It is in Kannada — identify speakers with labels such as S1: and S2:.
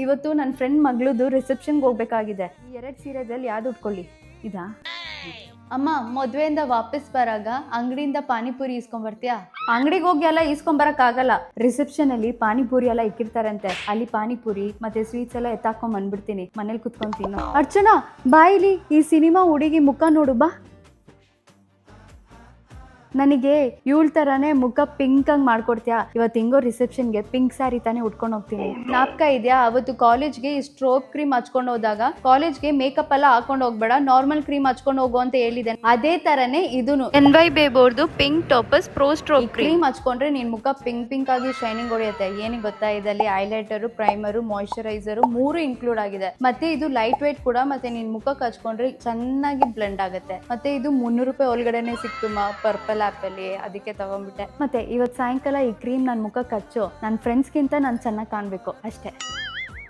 S1: ಇವತ್ತು ನನ್ನ ಫ್ರೆಂಡ್ ಮಗಳದು ರಿಸೆಪ್ಷನ್ಗೆ ಹೋಗ್ಬೇಕಾಗಿದೆ. ಈ 2 ಸೀರೆದಲ್ಲಿ ಯಾವ್ದು ಉಟ್ಕೊಳ್ಳಿ? ಇದಾ? ಅಮ್ಮ, ಮದ್ವೆಯಿಂದ ವಾಪಸ್ ಬರಾಗ ಅಂಗಡಿಯಿಂದ ಪಾನಿಪುರಿ ಇಸ್ಕೊಂಬರ್ತೀಯಾ? ಅಂಗಡಿಗೆ ಹೋಗಿ ಎಲ್ಲ ಇಸ್ಕೊಂಬರಕ್ ಆಗಲ್ಲ. ರಿಸೆಪ್ಷನ್ ಅಲ್ಲಿ ಪಾನಿಪುರಿ ಎಲ್ಲ ಇಕ್ಕಿರ್ತಾರಂತೆ. ಅಲ್ಲಿ ಪಾನಿಪುರಿ ಮತ್ತೆ ಸ್ವೀಟ್ಸ್ ಎಲ್ಲ ಎತ್ತಾಕೊಂಡ್ ಬಂದ್ಬಿಡ್ತೀನಿ. ಮನೇಲಿ ಕುತ್ಕೊಂಡ್ ತಿನ್ನು. ಅರ್ಚನಾ, ಬಾಯಿಲಿ ಈ ಸಿನಿಮಾ ಹುಡುಗಿ ಮುಖ ನೋಡು ಬಾ. ನನಗೆ ಇವಳ ತರಾನೇ ಮುಖ ಪಿಂಕ್ ಆಗಿ ಮಾಡ್ಕೊಡ್ತೀಯಾ? ಇವತ್ತು ಹಿಂಗೋ ರಿಸೆಪ್ಷನ್ಗೆ ಪಿಂಕ್ ಸ್ಯಾರಿ ತಾನೇ ಉಟ್ಕೊಂಡು ಹೋಗ್ತೀನಿ. ಜ್ಞಾಪಕ ಇದೆಯಾ? ಅವತ್ತು ಕಾಲೇಜ್ಗೆ ಈ ಸ್ಟ್ರೋಬ್ ಕ್ರೀಮ್ ಹಚ್ಕೊಂಡು ಹೋದಾಗ ಕಾಲೇಜ್ಗೆ ಮೇಕಪ್ ಎಲ್ಲ ಹಾಕೊಂಡು ಹೋಗ್ಬೇಡ, ನಾರ್ಮಲ್ ಕ್ರೀಮ್ ಹಚ್ಕೊಂಡು ಹೋಗು ಅಂತ ಹೇಳಿದೆ. ಅದೇ ತರನೇ ಇದೂನು NY Babe ಅವ್ರದ್ದು ಪಿಂಕ್ ಟಾಪಸ್ ಪ್ರೋ ಸ್ಟ್ರೋಬ್ ಕ್ರೀಮ್ ಹಚ್ಕೊಂಡ್ರೆ ನಿನ್ ಮುಖ ಪಿಂಕ್ ಆಗಿ ಶೈನಿಂಗ್ ಹೊಡೆಯುತ್ತೆ. ಏನಿಗೆ ಗೊತ್ತಾ? ಇದರಲ್ಲಿ ಹೈಲೈಟರು, ಪ್ರೈಮರು, ಮಾಯಿಶ್ಚರೈಸರು 3 ಇನ್ಕ್ಲೂಡ್ ಆಗಿದೆ. ಮತ್ತೆ ಇದು ಲೈಟ್ ವೇಟ್ ಕೂಡ. ಮತ್ತೆ ನಿನ್ ಮುಖಕ್ಕೆ ಹಚ್ಕೊಂಡ್ರೆ ಚೆನ್ನಾಗಿ ಬ್ಲೆಂಡ್ ಆಗುತ್ತೆ. ಮತ್ತೆ ಇದು 300 ರೂಪಾಯಿ ಒಳಗಡೆನೆ ಸಿಕ್ತು ಪರ್ಪಲ್ ಆಪ್ ಅಲ್ಲಿ, ಅದಕ್ಕೆ ತಗೊಂಡ್ಬಿಟ್ಟೆ. ಮತ್ತೆ ಇವತ್ತು ಸಾಯಂಕಾಲ ಈ ಕ್ರೀಮ್ ನನ್ನ ಮುಖಕ್ಕೆ ಹಚ್ಚು. ನನ್ನ ಫ್ರೆಂಡ್ಸ್ಗಿಂತ ನಾನು ಚೆನ್ನಾಗಿ ಕಾಣ್ಬೇಕು ಅಷ್ಟೇ.